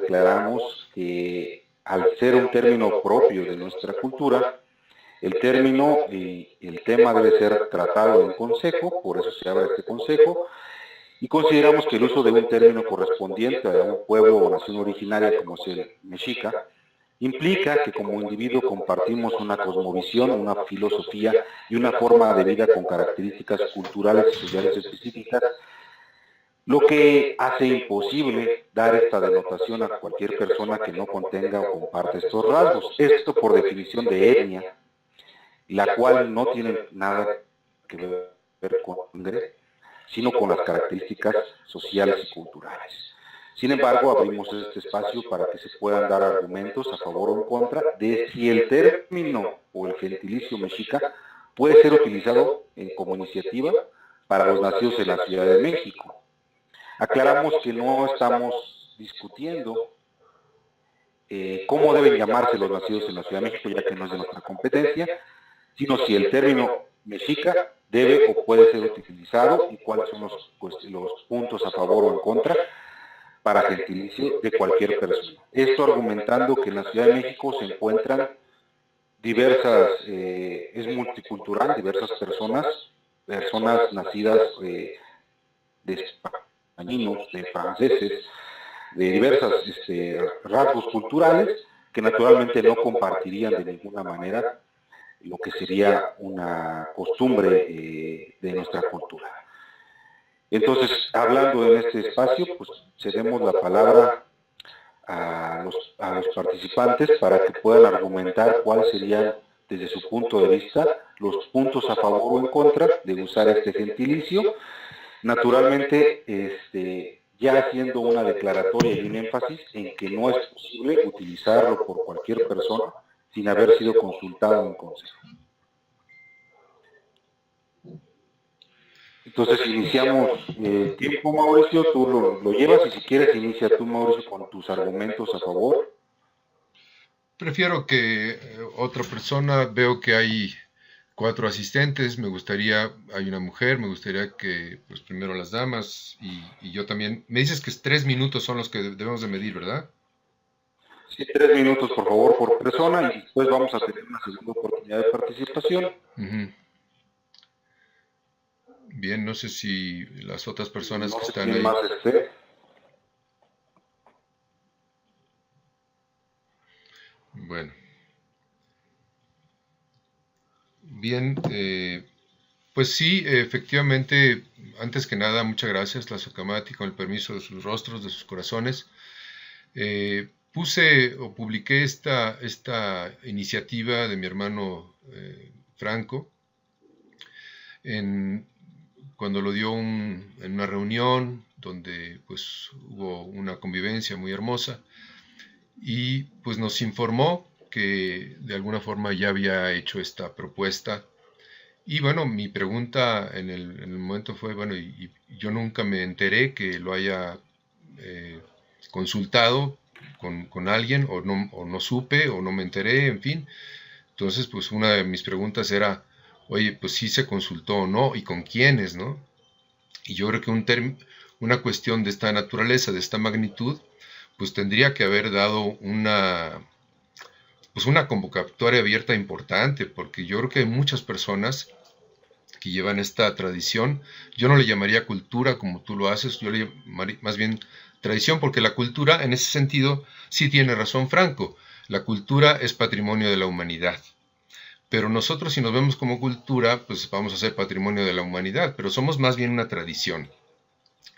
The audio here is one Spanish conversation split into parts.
declaramos que al ser un término propio de nuestra cultura, el término y el tema debe ser tratado en consejo, por eso se abre este consejo, y consideramos que el uso de un término correspondiente a un pueblo o nación originaria como es el mexica, implica que como individuo compartimos una cosmovisión, una filosofía y una forma de vida con características culturales y sociales específicas, lo que hace imposible dar esta denotación a cualquier persona que no contenga o comparte estos rasgos. Esto por definición de etnia, la cual no tiene nada que ver con sangre, sino con las características sociales y culturales. Sin embargo, abrimos este espacio para que se puedan dar argumentos a favor o en contra de si el término o el gentilicio mexica puede ser utilizado como iniciativa para los nacidos en la Ciudad de México. Aclaramos que no estamos discutiendo cómo deben llamarse los nacidos en la Ciudad de México, ya que no es de nuestra competencia, sino si el término mexica debe o puede ser utilizado y cuáles son los puntos a favor o en contra para gentilicio de cualquier persona. Esto argumentando que en la Ciudad de México se encuentran diversas, es multicultural, diversas personas nacidas de españoles, de franceses, de diversas rasgos culturales que naturalmente no compartirían de ninguna manera lo que sería una costumbre de nuestra cultura. Entonces, hablando en este espacio, pues cedemos la palabra a los participantes para que puedan argumentar cuáles serían, desde su punto de vista, los puntos a favor o en contra de usar este gentilicio. Naturalmente, ya haciendo una declaratoria y un énfasis en que no es posible utilizarlo por cualquier persona sin haber sido consultado en consejo. Entonces iniciamos el tiempo, Mauricio, tú lo llevas y si quieres inicia tú, Mauricio, con tus argumentos a favor. Prefiero que otra persona, veo que hay 4 asistentes, hay una mujer, me gustaría que pues primero las damas y yo también. Me dices que 3 minutos son los que debemos de medir, ¿verdad? Sí, 3 minutos por favor por persona y después vamos a tener una segunda oportunidad de participación. Bien, no sé si las otras personas que están quién ahí. Más Bueno. Bien, pues sí, efectivamente, antes que nada, muchas gracias, la Socamati, con el permiso de sus rostros, de sus corazones. Puse o publiqué esta iniciativa de mi hermano Franco cuando lo dio en una reunión donde pues hubo una convivencia muy hermosa y pues nos informó que de alguna forma ya había hecho esta propuesta. Y bueno, mi pregunta en el momento fue, bueno, y yo nunca me enteré que lo haya consultado con alguien o no supe o no me enteré, en fin. Entonces, pues una de mis preguntas era, oye, pues sí se consultó o no y con quiénes, ¿no? Y yo creo que una cuestión de esta naturaleza, de esta magnitud, pues tendría que haber dado pues una convocatoria abierta importante, porque yo creo que hay muchas personas que llevan esta tradición. Yo no le llamaría cultura como tú lo haces, yo le llamaría más bien tradición, porque la cultura, en ese sentido, sí tiene razón Franco. La cultura es patrimonio de la humanidad. Pero nosotros, si nos vemos como cultura, pues vamos a ser patrimonio de la humanidad, pero somos más bien una tradición.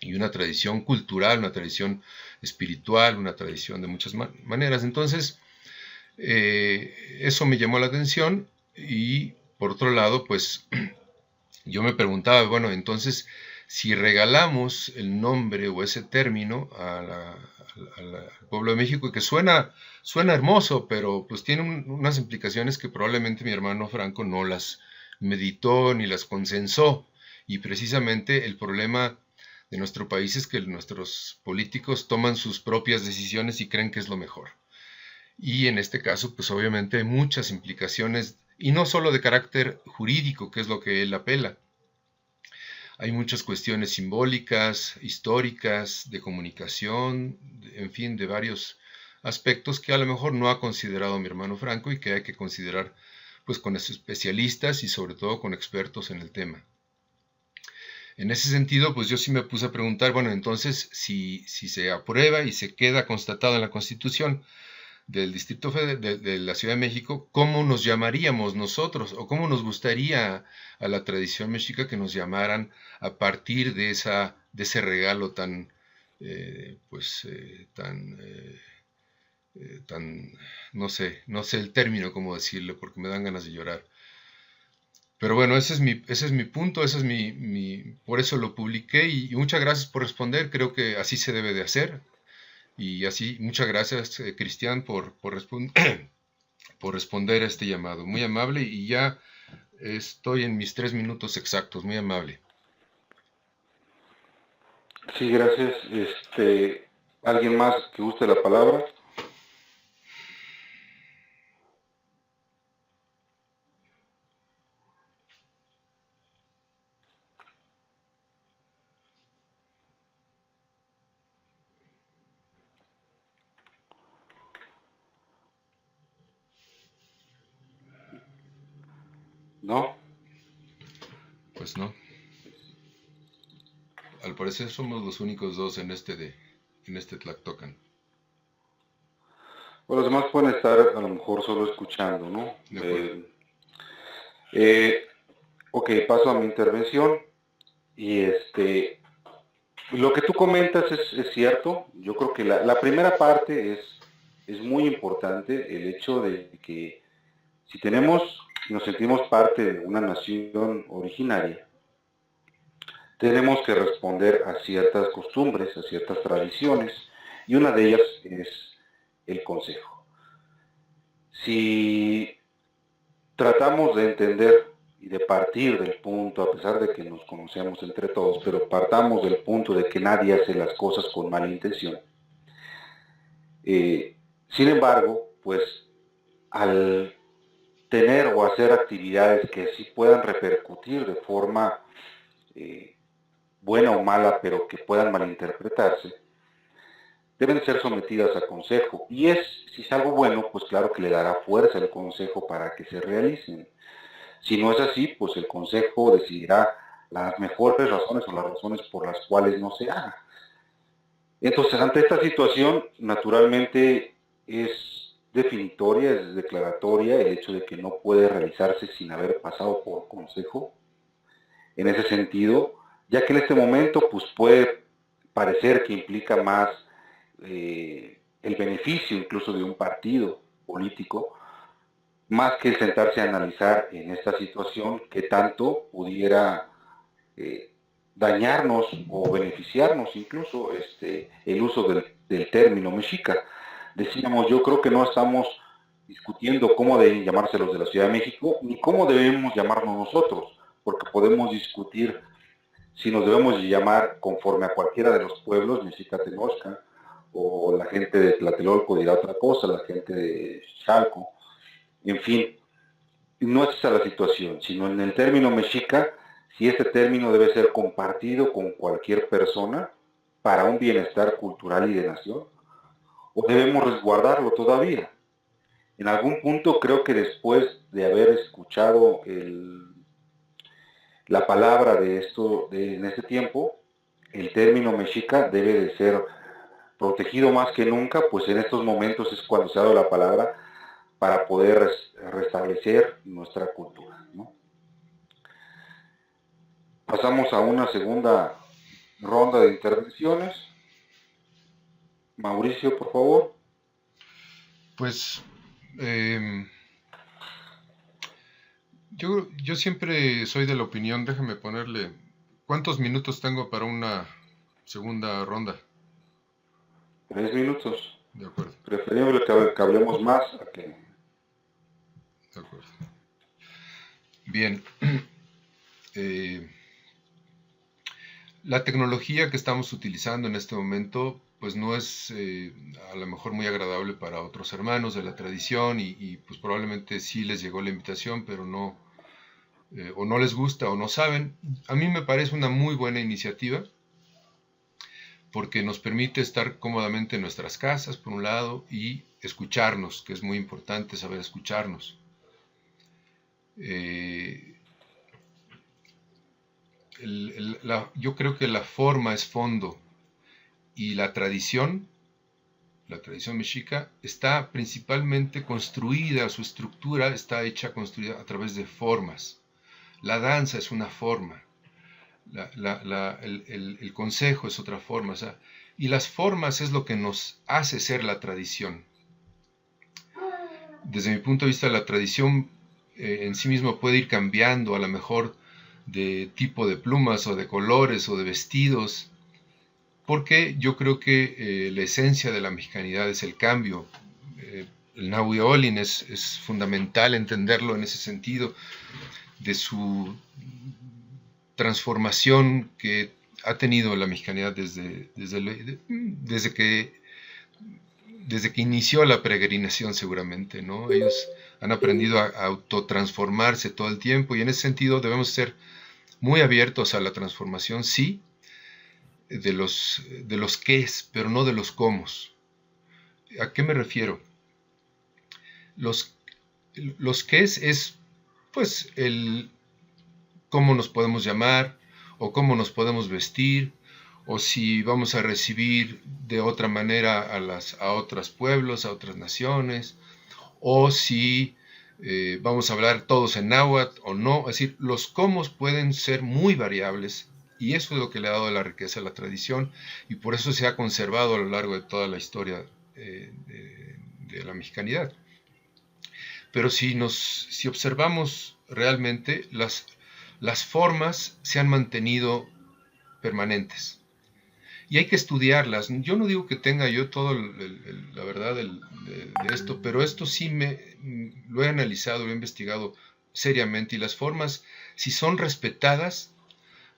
Y una tradición cultural, una tradición espiritual, una tradición de muchas maneras. Entonces, eso me llamó la atención y por otro lado, pues yo me preguntaba, bueno, entonces, si regalamos el nombre o ese término al pueblo de México, que suena hermoso, pero pues tiene unas implicaciones que probablemente mi hermano Franco no las meditó ni las consensó. Y precisamente el problema de nuestro país es que nuestros políticos toman sus propias decisiones y creen que es lo mejor. Y en este caso, pues obviamente hay muchas implicaciones, y no solo de carácter jurídico, que es lo que él apela. hay muchas cuestiones simbólicas, históricas, de comunicación, en fin, de varios aspectos que a lo mejor no ha considerado mi hermano Franco y que hay que considerar pues con especialistas y sobre todo con expertos en el tema. En ese sentido, pues yo sí me puse a preguntar, bueno, entonces si se aprueba y se queda constatado en la Constitución del Distrito Federal de la Ciudad de México, ¿cómo nos llamaríamos nosotros? ¿O cómo nos gustaría a la tradición mexica que nos llamaran a partir de ese regalo tan, tan, no sé el término cómo decirlo, porque me dan ganas de llorar. Pero bueno, ese es mi punto, por eso lo publiqué y muchas gracias por responder, creo que así se debe de hacer. Y así, muchas gracias, Cristian, por responder a este llamado. Muy amable y ya estoy en mis 3 minutos exactos, muy amable. Sí, gracias. ¿Alguien más que guste la palabra? ¿No? Pues no. Al parecer somos los únicos dos en este Tlactocan. O los demás pueden estar a lo mejor solo escuchando, ¿no? De acuerdo. Ok, paso a mi intervención. Y lo que tú comentas es cierto. Yo creo que la primera parte es muy importante, el hecho de que si nos sentimos parte de una nación originaria, tenemos que responder a ciertas costumbres, a ciertas tradiciones, y una de ellas es el consejo. Si tratamos de entender y de partir del punto, a pesar de que nos conocemos entre todos, pero partamos del punto de que nadie hace las cosas con mala intención. Sin embargo, pues al tener o hacer actividades que sí puedan repercutir de forma buena o mala, pero que puedan malinterpretarse, deben ser sometidas a consejo. Y si es algo bueno, pues claro que le dará fuerza el consejo para que se realicen. Si no es así, pues el consejo decidirá las mejores razones o las razones por las cuales no se haga. Entonces, ante esta situación, naturalmente es definitoria, es declaratoria el hecho de que no puede realizarse sin haber pasado por consejo. En ese sentido, ya que en este momento pues puede parecer que implica más el beneficio incluso de un partido político, más que sentarse a analizar en esta situación qué tanto pudiera dañarnos o beneficiarnos incluso el uso del término mexica. Decíamos, yo creo que no estamos discutiendo cómo deben llamarse los de la Ciudad de México, ni cómo debemos llamarnos nosotros, porque podemos discutir si nos debemos llamar conforme a cualquiera de los pueblos, Mexica Tenochca, o la gente de Tlatelolco dirá otra cosa, la gente de Chalco, en fin, no es esa la situación, sino en el término mexica, si este término debe ser compartido con cualquier persona para un bienestar cultural y de nación, o debemos resguardarlo todavía. En algún punto creo que después de haber escuchado la palabra en este tiempo, el término mexica debe de ser protegido más que nunca, pues en estos momentos es cuando se ha dado la palabra para poder restablecer nuestra cultura, ¿no? Pasamos a una segunda ronda de intervenciones. Mauricio, por favor. Pues yo siempre soy de la opinión, déjame ponerle, ¿cuántos minutos tengo para una segunda ronda? 3 minutos. De acuerdo. Preferible que hablemos más a que... De acuerdo. Bien. La tecnología que estamos utilizando en este momento pues no es a lo mejor muy agradable para otros hermanos de la tradición y pues probablemente sí les llegó la invitación, pero no o no les gusta o no saben. A mí me parece una muy buena iniciativa porque nos permite estar cómodamente en nuestras casas, por un lado, y escucharnos, que es muy importante saber escucharnos. Yo creo que la forma es fondo y la tradición mexica, está principalmente construida, su estructura está hecha, construida a través de formas. La danza es una forma, el consejo es otra forma, o sea, y las formas es lo que nos hace ser la tradición. Desde mi punto de vista, la tradición en sí misma puede ir cambiando, a lo mejor de tipo de plumas o de colores o de vestidos, porque yo creo que la esencia de la mexicanidad es el cambio. El Nahui Olin es fundamental entenderlo en ese sentido, de su transformación que ha tenido la mexicanidad desde que inició la peregrinación seguramente, ¿no? Ellos han aprendido a autotransformarse todo el tiempo y en ese sentido debemos ser muy abiertos a la transformación, sí, de los qués, pero no de los cómos. ¿A qué me refiero? Los qués es, pues, el cómo nos podemos llamar, o cómo nos podemos vestir, o si vamos a recibir de otra manera a otros pueblos, a otras naciones, o si vamos a hablar todos en náhuatl o no. Es decir, los cómo pueden ser muy variables, y eso es lo que le ha dado la riqueza a la tradición, y por eso se ha conservado a lo largo de toda la historia de la mexicanidad. Pero si observamos realmente, las formas se han mantenido permanentes. Y hay que estudiarlas. Yo no digo que tenga yo todo la verdad de esto, pero esto sí lo he analizado, lo he investigado seriamente, y las formas, si son respetadas,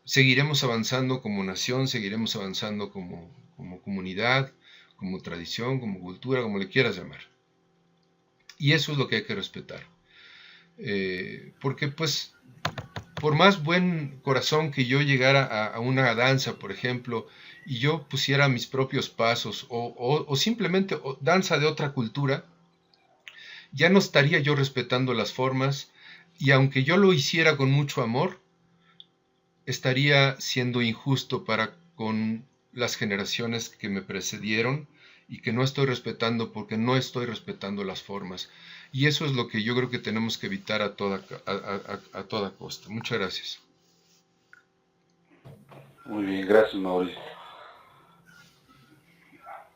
seguiremos avanzando como nación, seguiremos avanzando como comunidad, como tradición, como cultura, como le quieras llamar. Y eso es lo que hay que respetar. Porque pues, por más buen corazón que yo llegara a una danza, por ejemplo, y yo pusiera mis propios pasos, o simplemente danza de otra cultura, ya no estaría yo respetando las formas, y aunque yo lo hiciera con mucho amor, estaría siendo injusto para con las generaciones que me precedieron, y que no estoy respetando porque no estoy respetando las formas. Y eso es lo que yo creo que tenemos que evitar a toda costa. Muchas gracias. Muy bien, gracias, Mauricio.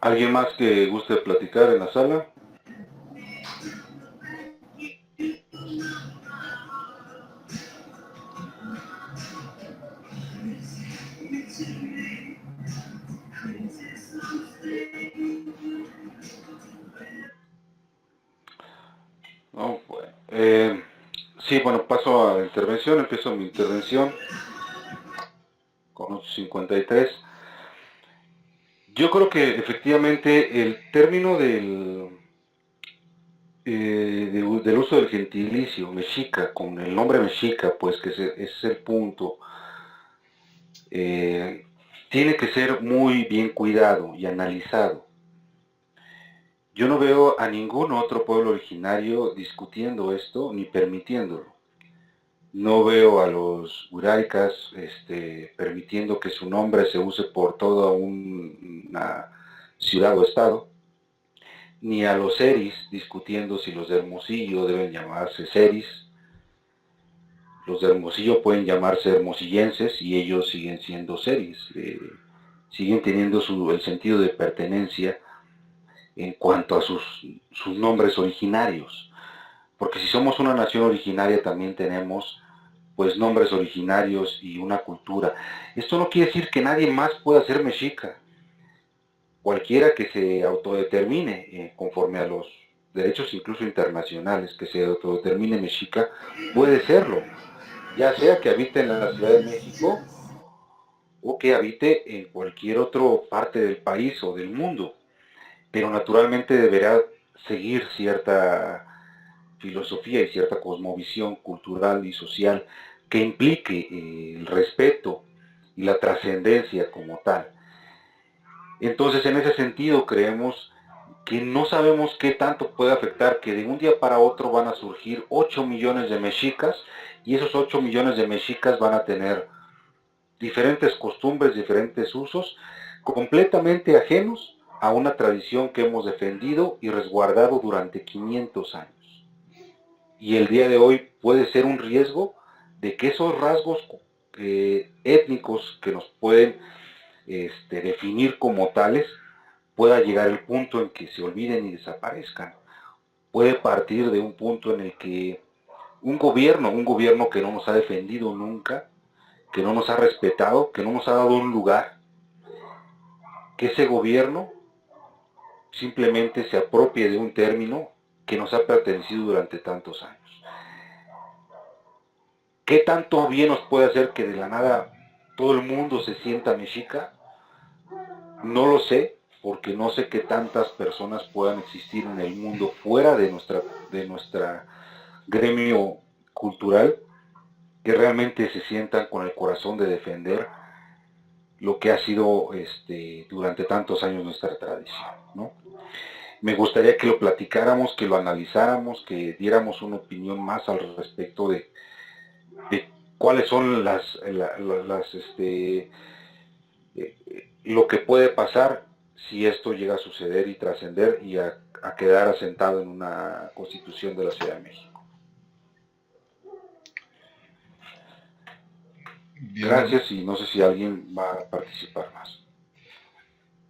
¿Alguien más que guste platicar en la sala? No, bueno. Sí, bueno, paso a la intervención, empiezo mi intervención con 8:53. Yo creo que efectivamente el término del uso del gentilicio mexica, con el nombre mexica, pues que ese es el punto, tiene que ser muy bien cuidado y analizado. Yo no veo a ningún otro pueblo originario discutiendo esto ni permitiéndolo. No veo a los Uraicas permitiendo que su nombre se use por toda una ciudad o estado, ni a los seris discutiendo si los de Hermosillo deben llamarse seris. Los de Hermosillo pueden llamarse hermosillenses y ellos siguen siendo seris, siguen teniendo el sentido de pertenencia en cuanto a sus nombres originarios. Porque si somos una nación originaria también tenemos pues nombres originarios y una cultura. Esto no quiere decir que nadie más pueda ser mexica. Cualquiera que se autodetermine conforme a los derechos incluso internacionales, que se autodetermine mexica, puede serlo. Ya sea que habite en la Ciudad de México o que habite en cualquier otra parte del país o del mundo. Pero naturalmente deberá seguir cierta filosofía y cierta cosmovisión cultural y social que implique el respeto y la trascendencia como tal. Entonces, en ese sentido, creemos que no sabemos qué tanto puede afectar que de un día para otro van a surgir 8 millones de mexicas y esos 8 millones de mexicas van a tener diferentes costumbres, diferentes usos, completamente ajenos a una tradición que hemos defendido y resguardado durante 500 años. Y el día de hoy puede ser un riesgo de que esos rasgos étnicos que nos pueden definir como tales, pueda llegar el punto en que se olviden y desaparezcan. Puede partir de un punto en el que un gobierno que no nos ha defendido nunca, que no nos ha respetado, que no nos ha dado un lugar, que ese gobierno simplemente se apropie de un término que nos ha pertenecido durante tantos años. ¿Qué tanto bien nos puede hacer que de la nada todo el mundo se sienta mexica? No lo sé, porque no sé qué tantas personas puedan existir en el mundo fuera de nuestra gremio cultural que realmente se sientan con el corazón de defender lo que ha sido durante tantos años nuestra tradición, ¿no? Me gustaría que lo platicáramos, que lo analizáramos, que diéramos una opinión más al respecto de cuáles son lo que puede pasar si esto llega a suceder y trascender y a quedar asentado en una constitución de la Ciudad de México. Bien, gracias, y no sé si alguien va a participar más.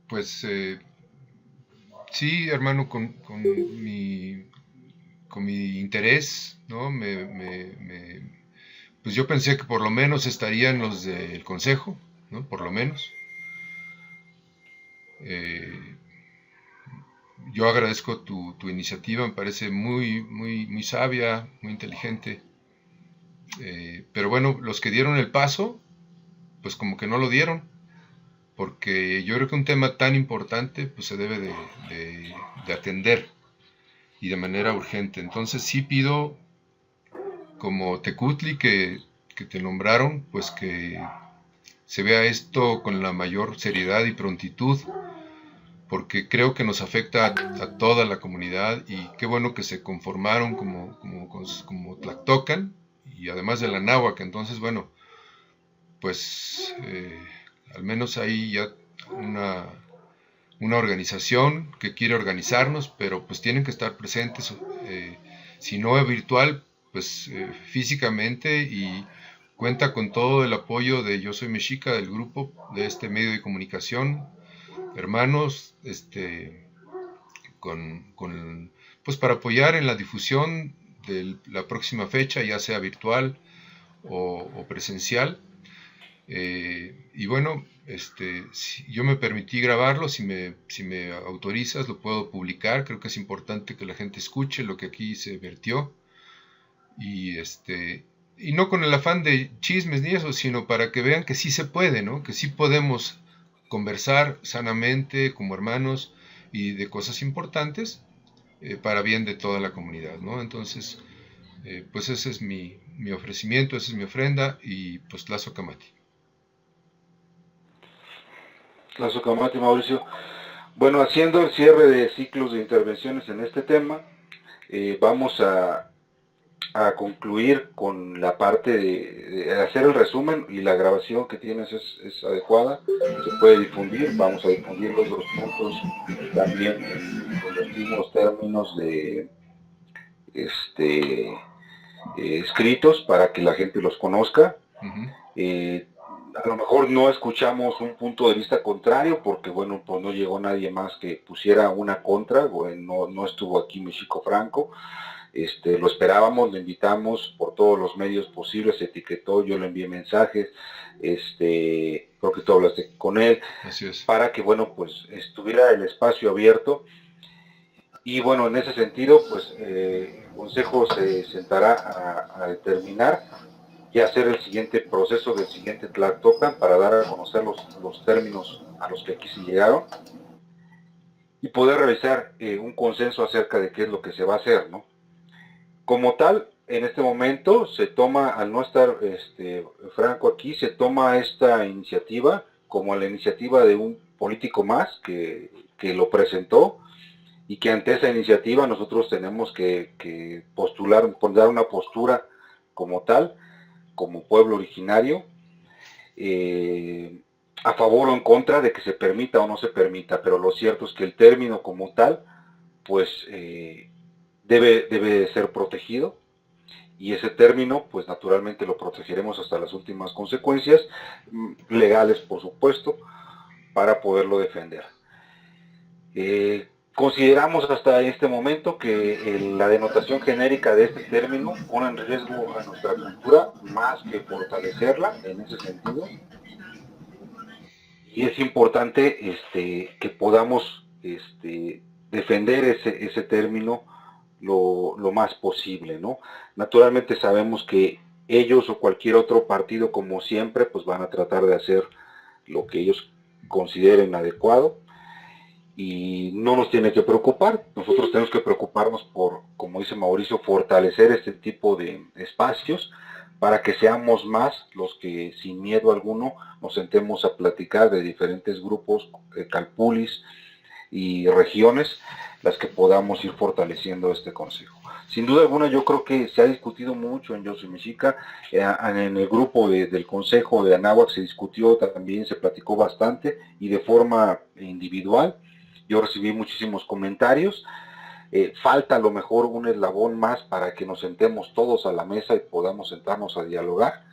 Pues sí, hermano, con mi interés, ¿no? Pues yo pensé que por lo menos estarían los del consejo, ¿no? Por lo menos. Yo agradezco tu iniciativa, me parece muy sabia, muy inteligente. Pero bueno, los que dieron el paso, pues como que no lo dieron, porque yo creo que un tema tan importante pues se debe de atender y de manera urgente. Entonces sí pido, como Tecutli que te nombraron, pues que se vea esto con la mayor seriedad y prontitud, porque creo que nos afecta a toda la comunidad y qué bueno que se conformaron como Tlactocan y además de la náhuatl. Entonces, bueno, pues al menos hay ya una organización que quiere organizarnos, pero pues tienen que estar presentes, si no virtual, pues físicamente, y cuenta con todo el apoyo de Yo Soy Mexica, del grupo, de este medio de comunicación, hermanos, pues para apoyar en la difusión de la próxima fecha, ya sea virtual o presencial. Y bueno, si yo me permití grabarlo, si me autorizas lo puedo publicar. Creo que es importante que la gente escuche lo que aquí se vertió, y y no con el afán de chismes ni eso, sino para que vean que sí se puede, ¿no? Que sí podemos conversar sanamente como hermanos y de cosas importantes, para bien de toda la comunidad, ¿no? Entonces, pues ese es mi ofrecimiento, esa es mi ofrenda, y pues Tlazocamati. Tlazocamati, Mauricio. Bueno, haciendo el cierre de ciclos de intervenciones en este tema, vamos a concluir con la parte de hacer el resumen, y la grabación que tienes es adecuada, se puede difundir. Vamos a difundir los dos puntos también en los mismos términos de escritos para que la gente los conozca. A lo mejor no escuchamos un punto de vista contrario porque, bueno, pues no llegó nadie más que pusiera una contra, bueno, no estuvo aquí Mexico Franco. Lo esperábamos, lo invitamos por todos los medios posibles, se etiquetó, yo le envié mensajes, creo que tú hablaste con él, para que, bueno, pues estuviera el espacio abierto. Y bueno, en ese sentido, pues el Consejo se sentará a determinar y hacer el siguiente proceso del siguiente Tlactocan para dar a conocer los términos a los que aquí se llegaron y poder realizar un consenso acerca de qué es lo que se va a hacer, ¿no? Como tal, en este momento se toma, al no estar Franco aquí, se toma esta iniciativa como la iniciativa de un político más que lo presentó, y que ante esa iniciativa nosotros tenemos que postular, dar una postura como tal, como pueblo originario, a favor o en contra de que se permita o no se permita, pero lo cierto es que el término como tal, pues debe ser protegido, y ese término, pues naturalmente lo protegeremos hasta las últimas consecuencias, legales por supuesto, para poderlo defender. Consideramos hasta este momento que la denotación genérica de este término pone en riesgo a nuestra cultura más que fortalecerla en ese sentido, y es importante que podamos defender ese término lo más posible, ¿no? Naturalmente sabemos que ellos o cualquier otro partido, como siempre, pues van a tratar de hacer lo que ellos consideren adecuado, y no nos tiene que preocupar. Nosotros tenemos que preocuparnos por, como dice Mauricio, fortalecer este tipo de espacios para que seamos más los que sin miedo alguno nos sentemos a platicar de diferentes grupos, calpulis y regiones, las que podamos ir fortaleciendo este consejo. Sin duda alguna, yo creo que se ha discutido mucho en Yosemexica, en el grupo del consejo de Anáhuac se discutió también, se platicó bastante y de forma individual. Yo recibí muchísimos comentarios. Falta a lo mejor un eslabón más para que nos sentemos todos a la mesa y podamos sentarnos a dialogar,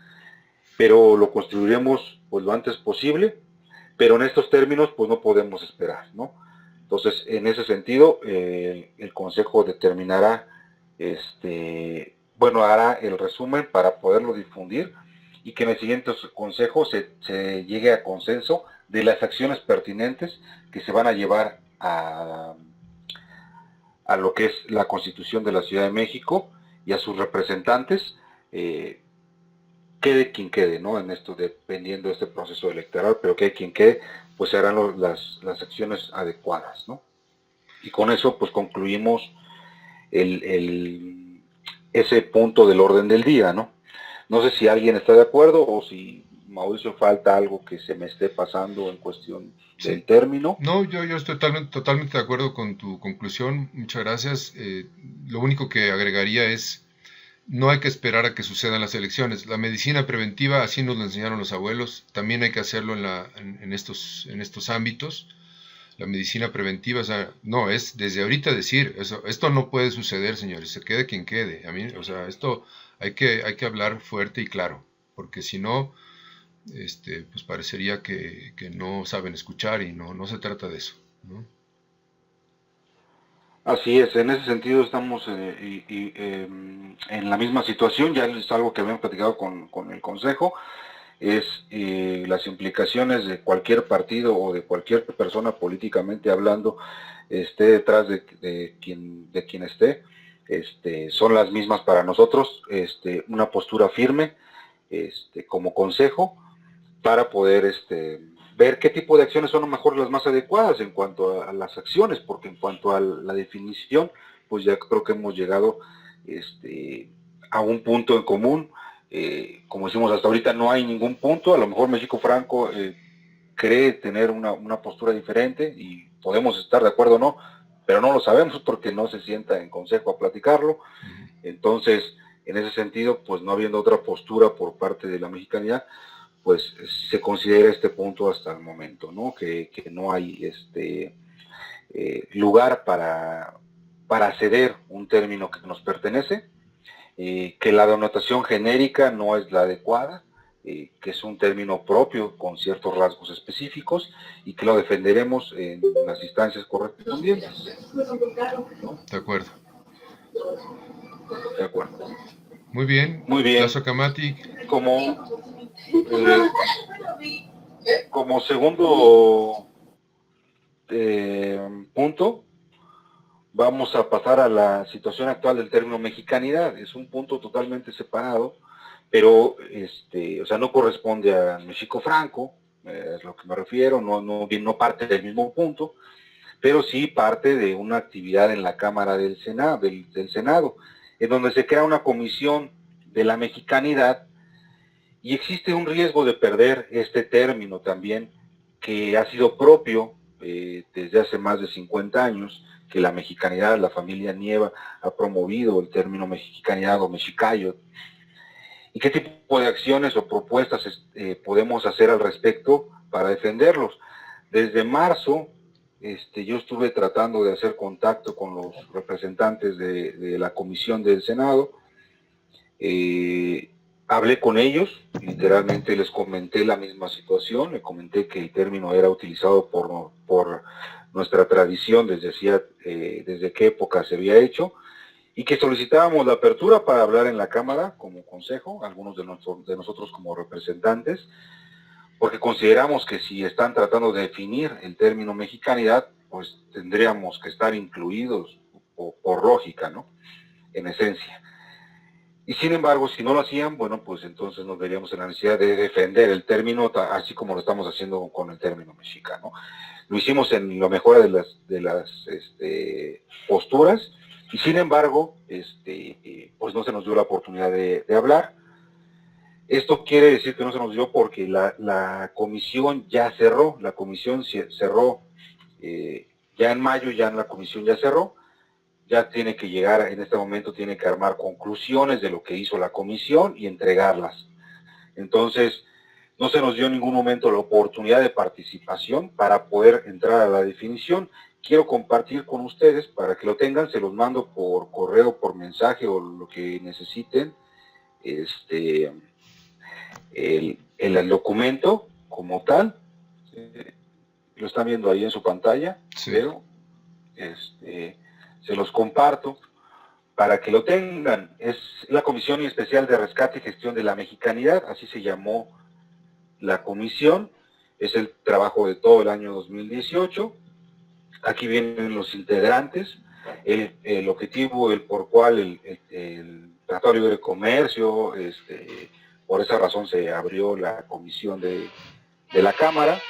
pero lo construiremos pues lo antes posible, pero en estos términos pues no podemos esperar, ¿no? Entonces, en ese sentido, el Consejo determinará, hará el resumen para poderlo difundir, y que en el siguiente Consejo se llegue a consenso de las acciones pertinentes que se van a llevar a lo que es la Constitución de la Ciudad de México y a sus representantes, quede quien quede, ¿no? En esto, dependiendo de este proceso electoral, pero quede quien quede, pues se harán las acciones adecuadas, ¿no? Y con eso, pues concluimos ese punto del orden del día, ¿no? No sé si alguien está de acuerdo o si, Mauricio, falta algo que se me esté pasando en cuestión del Sí. término. No, yo estoy totalmente de acuerdo con tu conclusión. Muchas gracias. Lo único que agregaría es, no hay que esperar a que sucedan las elecciones. La medicina preventiva, así nos lo enseñaron los abuelos, también hay que hacerlo en estos ámbitos. La medicina preventiva, o sea, no, es desde ahorita decir, esto no puede suceder, señores, se quede quien quede. A mí, o sea, esto hay que hablar fuerte y claro, porque si no, pues parecería que no saben escuchar y no se trata de eso, ¿no? Así es, en ese sentido estamos en la misma situación, ya es algo que habíamos platicado con el Consejo, es las implicaciones de cualquier partido o de cualquier persona políticamente hablando esté detrás de quien esté, son las mismas para nosotros, una postura firme, como consejo, para poder ver qué tipo de acciones son a lo mejor las más adecuadas en cuanto a las acciones, porque en cuanto a la definición, pues ya creo que hemos llegado a un punto en común. Como decimos hasta ahorita, no hay ningún punto. A lo mejor México Franco cree tener una postura diferente y podemos estar de acuerdo o no, pero no lo sabemos porque no se sienta en consejo a platicarlo. Entonces, en ese sentido, pues no habiendo otra postura por parte de la mexicanidad, pues se considera este punto hasta el momento, ¿no? Que no hay lugar para ceder un término que nos pertenece, que la denotación genérica no es la adecuada, que es un término propio con ciertos rasgos específicos, y que lo defenderemos en las instancias correspondientes, ¿no? De acuerdo. De acuerdo. Muy bien, Muy bien. Tlazocamati. Eh, como segundo punto, vamos a pasar a la situación actual del término mexicanidad. Es un punto totalmente separado, pero o sea, no corresponde a México Franco, es lo que me refiero, no parte del mismo punto, pero sí parte de una actividad en la Cámara del Senado, del Senado. en donde se crea una comisión de la mexicanidad y existe un riesgo de perder este término también, que ha sido propio desde hace más de 50 años, que la mexicanidad, la familia Nieva ha promovido el término mexicanidad o mexicayo. ¿Y qué tipo de acciones o propuestas podemos hacer al respecto para defenderlos? Desde marzo, yo estuve tratando de hacer contacto con los representantes de la comisión del Senado. Hablé con ellos, literalmente les comenté la misma situación, le comenté que el término era utilizado por nuestra tradición desde qué época se había hecho, y que solicitábamos la apertura para hablar en la Cámara como consejo, algunos de nosotros como representantes, porque consideramos que si están tratando de definir el término mexicanidad, pues tendríamos que estar incluidos por lógica, ¿no? En esencia. Y sin embargo, si no lo hacían, bueno, pues entonces nos veríamos en la necesidad de defender el término, así como lo estamos haciendo con el término mexicano. Lo hicimos en lo mejor de las posturas, y sin embargo, pues no se nos dio la oportunidad de hablar. Esto quiere decir que no se nos dio porque la comisión ya cerró, la comisión cerró ya en mayo, ya la comisión ya cerró, ya tiene que llegar, en este momento tiene que armar conclusiones de lo que hizo la comisión y entregarlas. Entonces, no se nos dio en ningún momento la oportunidad de participación para poder entrar a la definición. Quiero compartir con ustedes para que lo tengan, se los mando por correo, por mensaje o lo que necesiten, el documento como tal. Lo están viendo ahí en su pantalla, sí. Pero se los comparto para que lo tengan. Es la Comisión Especial de Rescate y Gestión de la Mexicanidad, así se llamó la comisión. Es el trabajo de todo el año 2018. Aquí vienen los integrantes, el objetivo, el por cual el Tratado de Libre Comercio, por esa razón se abrió la comisión de la Cámara,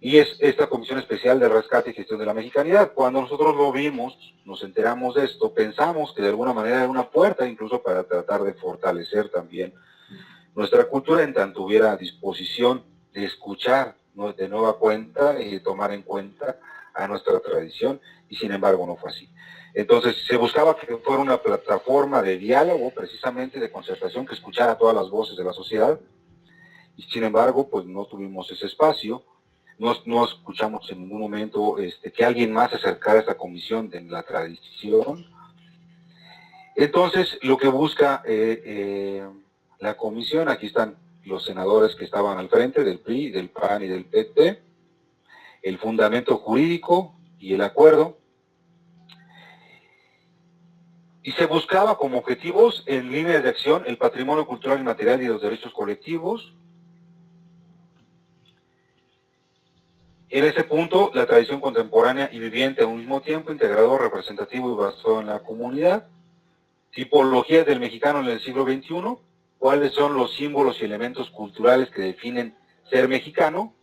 y es esta Comisión Especial de Rescate y Gestión de la Mexicanidad. Cuando nosotros lo vimos, nos enteramos de esto, pensamos que de alguna manera era una puerta incluso para tratar de fortalecer también nuestra cultura, en tanto hubiera disposición de escuchar, ¿no?, de nueva cuenta y de tomar en cuenta a nuestra tradición, y sin embargo no fue así. Entonces se buscaba que fuera una plataforma de diálogo, precisamente de concertación, que escuchara todas las voces de la sociedad, y sin embargo pues no tuvimos ese espacio. No escuchamos en ningún momento que alguien más se acercara a esta comisión de la tradición. Entonces, lo que busca la comisión, aquí están los senadores que estaban al frente, del PRI, del PAN y del PT, el fundamento jurídico y el acuerdo. Y se buscaba como objetivos en líneas de acción el patrimonio cultural y material y los derechos colectivos. En ese punto, la tradición contemporánea y viviente a un mismo tiempo, integrador, representativo y basado en la comunidad. Tipologías del mexicano en el siglo XXI. ¿Cuáles son los símbolos y elementos culturales que definen ser mexicano?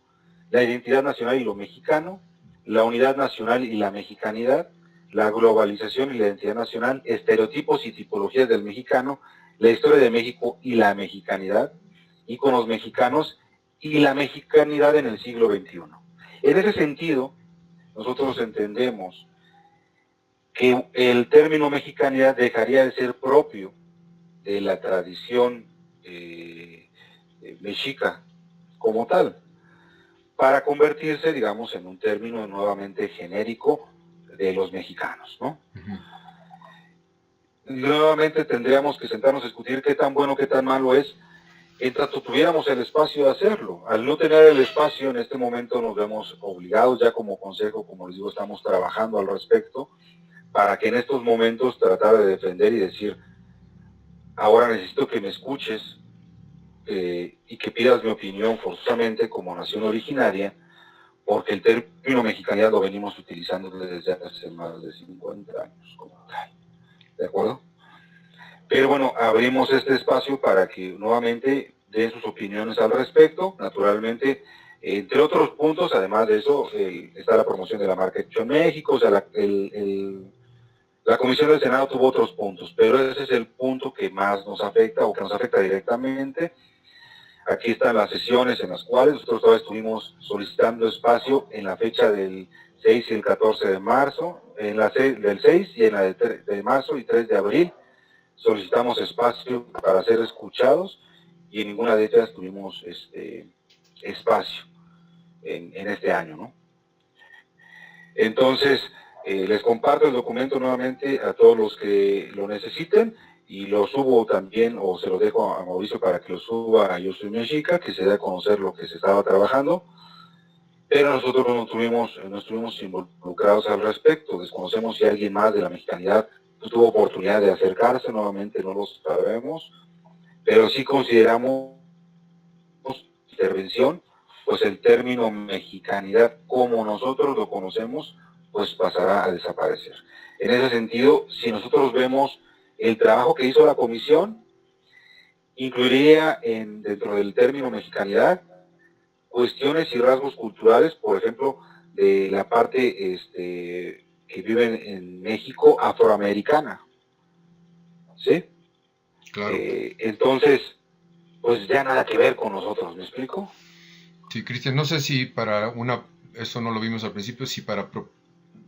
La identidad nacional y lo mexicano. La unidad nacional y la mexicanidad. La globalización y la identidad nacional. Estereotipos y tipologías del mexicano. La historia de México y la mexicanidad. Íconos mexicanos y la mexicanidad en el siglo XXI. En ese sentido, nosotros entendemos que el término mexicanidad dejaría de ser propio de la tradición mexica como tal, para convertirse, digamos, en un término nuevamente genérico de los mexicanos, ¿no? Nuevamente tendríamos que sentarnos a discutir qué tan bueno, qué tan malo es, en tanto tuviéramos el espacio de hacerlo. Al no tener el espacio, en este momento nos vemos obligados ya como consejo, como les digo, estamos trabajando al respecto, para que en estos momentos tratar de defender y decir, ahora necesito que me escuches y que pidas mi opinión forzosamente como nación originaria, porque el término mexicanidad lo venimos utilizando desde hace más de 50 años como tal. ¿De acuerdo? Pero bueno, abrimos este espacio para que nuevamente den sus opiniones al respecto. Naturalmente, entre otros puntos, además de eso, está la promoción de la marca Hecho en México, o sea, la La Comisión del Senado tuvo otros puntos, pero ese es el punto que más nos afecta o que nos afecta directamente. Aquí están las sesiones en las cuales nosotros todavía estuvimos solicitando espacio en la fecha del 6 y el 14 de marzo, en la del 6 y en la de marzo y 3 de abril. Solicitamos espacio para ser escuchados y en ninguna de ellas tuvimos espacio en este año, ¿no? Entonces, les comparto el documento nuevamente a todos los que lo necesiten y lo subo también, o se lo dejo a Mauricio para que lo suba a Yo Soy Mexica, que se dé a conocer lo que se estaba trabajando, pero nosotros no estuvimos involucrados al respecto. Desconocemos si alguien más de la mexicanidad tuvo oportunidad de acercarse, nuevamente no lo sabemos, pero sí consideramos intervención, pues el término mexicanidad como nosotros lo conocemos, pues pasará a desaparecer. En ese sentido, si nosotros vemos el trabajo que hizo la comisión, incluiría dentro del término mexicanidad cuestiones y rasgos culturales, por ejemplo, de la parte que viven en México afroamericana. ¿Sí? Claro. Entonces, pues ya nada que ver con nosotros, ¿me explico? Sí, Cristian, no sé si para eso no lo vimos al principio, si para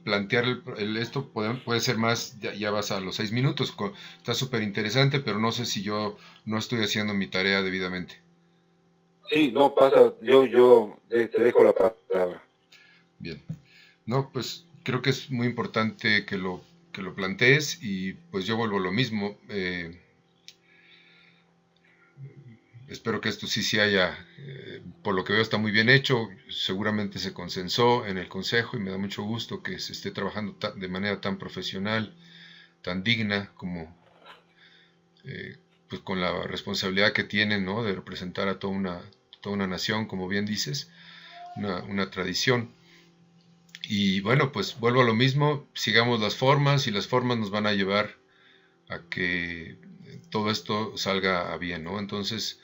plantear esto puede ser más, ya vas a los 6 minutos, está súper interesante, pero no sé si yo no estoy haciendo mi tarea debidamente. Sí, no pasa, yo te dejo la palabra. Bien, no, pues creo que es muy importante que lo plantees y pues yo vuelvo a lo mismo. Espero que esto sí haya, por lo que veo está muy bien hecho, seguramente se consensó en el Consejo y me da mucho gusto que se esté trabajando de manera tan profesional, tan digna como pues con la responsabilidad que tienen, ¿no?, de representar a toda una nación, como bien dices, una tradición. Y bueno, pues vuelvo a lo mismo, sigamos las formas y las formas nos van a llevar a que todo esto salga a bien, ¿no? Entonces,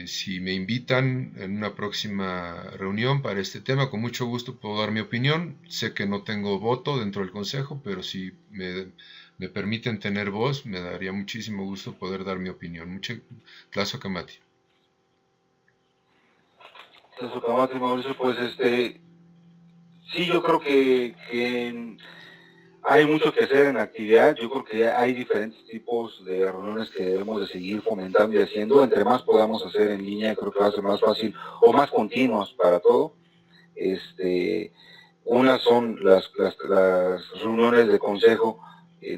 si me invitan en una próxima reunión para este tema, con mucho gusto puedo dar mi opinión. Sé que no tengo voto dentro del consejo, pero si me permiten tener voz, me daría muchísimo gusto poder dar mi opinión. Muchas gracias, Kamati. Mauricio, pues sí, yo creo que hay mucho que hacer en la actividad. Yo creo que hay diferentes tipos de reuniones que debemos de seguir fomentando y haciendo. Entre más podamos hacer en línea, creo que va a ser más fácil o más continuos para todo. Unas son las reuniones de consejo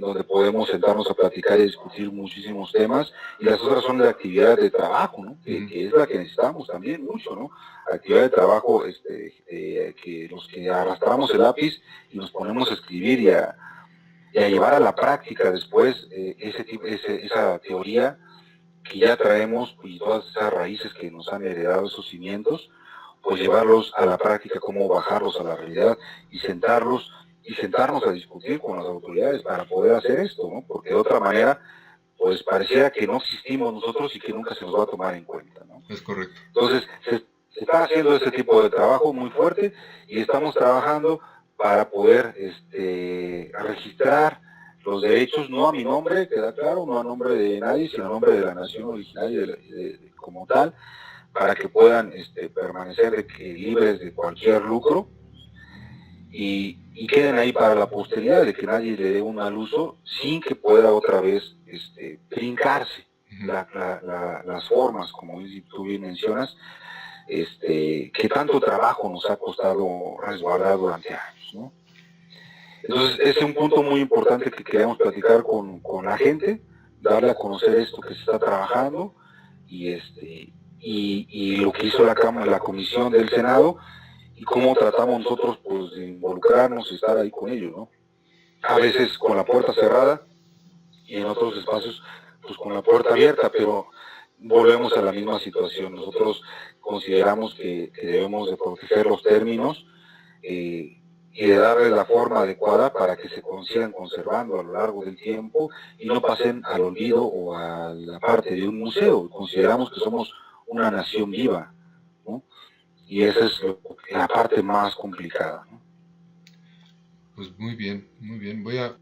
donde podemos sentarnos a platicar y discutir muchísimos temas, y las otras son de actividad de trabajo, ¿no? Que es la que necesitamos también mucho, ¿no? Actividad de trabajo, que los que arrastramos el lápiz y nos ponemos a escribir y a llevar a la práctica después esa teoría que ya traemos y todas esas raíces que nos han heredado, esos cimientos, pues llevarlos a la práctica, cómo bajarlos a la realidad y sentarnos a discutir con las autoridades para poder hacer esto, ¿no? Porque de otra manera, pues pareciera que no existimos nosotros y que nunca se nos va a tomar en cuenta, ¿no? Es correcto. Entonces, se está haciendo este tipo de trabajo muy fuerte y estamos trabajando para poder registrar los derechos, no a mi nombre, queda claro, no a nombre de nadie, sino a nombre de la nación originaria como tal, para que puedan permanecer libres de cualquier lucro y queden ahí para la posteridad, de que nadie le dé un mal uso sin que pueda otra vez trincarse las formas, como tú bien mencionas, que tanto trabajo nos ha costado resguardar durante años, ¿no? Entonces, ese es un punto muy importante que queremos platicar con la gente, darle a conocer esto que se está trabajando y lo que hizo la comisión del Senado y cómo tratamos nosotros pues, de involucrarnos y estar ahí con ellos, ¿no? A veces con la puerta cerrada y en otros espacios pues con la puerta abierta, pero volvemos a la misma situación. Nosotros consideramos que debemos de proteger los términos y de darles la forma adecuada para que se sigan conservando a lo largo del tiempo y no pasen al olvido o a la parte de un museo. Consideramos que somos una nación viva, ¿no? Y esa es la parte más complicada, ¿no? Pues muy bien, muy bien. Voy a